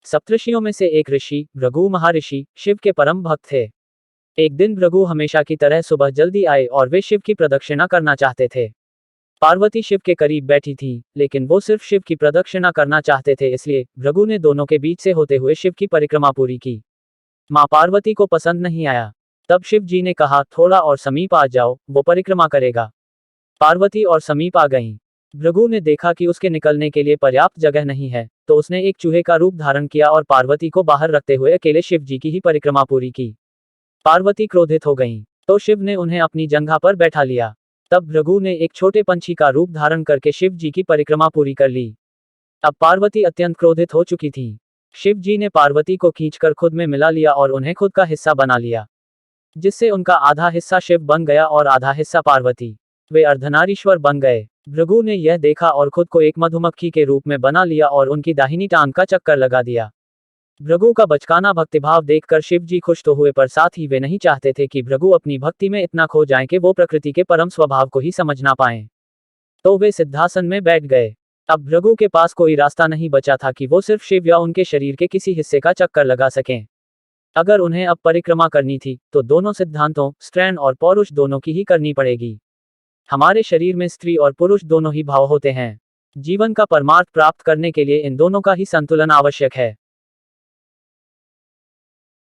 सप्तऋषियों में से एक ऋषि भृगु महर्षि शिव के परम भक्त थे। एक दिन भृगु हमेशा की तरह सुबह जल्दी आए और वे शिव की प्रदक्षिणा करना चाहते थे। पार्वती शिव के करीब बैठी थी, लेकिन वो सिर्फ शिव की प्रदक्षिणा करना चाहते थे, इसलिए भृगु ने दोनों के बीच से होते हुए शिव की परिक्रमा पूरी की। माँ पार्वती को पसंद नहीं आया। तब शिव जी ने कहा, थोड़ा और समीप आ जाओ, वो परिक्रमा करेगा। पार्वती और समीप आ गईं। भृगु ने देखा कि उसके निकलने के लिए पर्याप्त जगह नहीं है, तो उसने एक चूहे का रूप धारण किया और पार्वती को बाहर रखते हुए अकेले शिव जी की ही परिक्रमा पूरी की। पार्वती क्रोधित हो गईं, तो शिव ने उन्हें अपनी जंघा पर बैठा लिया। तब भृगु ने एक छोटे पंछी का रूप धारण करके शिव जी की परिक्रमा पूरी कर ली। अब पार्वती अत्यंत क्रोधित हो चुकी थी। शिव जी ने पार्वती को खींचकर खुद में मिला लिया और उन्हें खुद का हिस्सा बना लिया, जिससे उनका आधा हिस्सा शिव बन गया और आधा हिस्सा पार्वती। वे अर्धनारीश्वर बन गए। भृगु ने यह देखा और खुद को एक मधुमक्खी के रूप में बना लिया और उनकी दाहिनी टांग का चक्कर लगा दिया। भृगु का बचकाना भक्तिभाव देखकर शिव जी खुश तो हुए, पर साथ ही वे नहीं चाहते थे कि भृगु अपनी भक्ति में इतना खो जाएं कि वो प्रकृति के परम स्वभाव को ही समझ ना पाएं। तो वे सिद्धासन में बैठ गए। अब भृगु के पास कोई रास्ता नहीं बचा था कि वो सिर्फ शिव या उनके शरीर के किसी हिस्से का चक्कर लगा सकें। अगर उन्हें अब परिक्रमा करनी थी, तो दोनों सिद्धांतों, स्त्रीण और पौरुष दोनों की ही करनी पड़ेगी। हमारे शरीर में स्त्री और पुरुष दोनों ही भाव होते हैं। जीवन का परमार्थ प्राप्त करने के लिए इन दोनों का ही संतुलन आवश्यक है।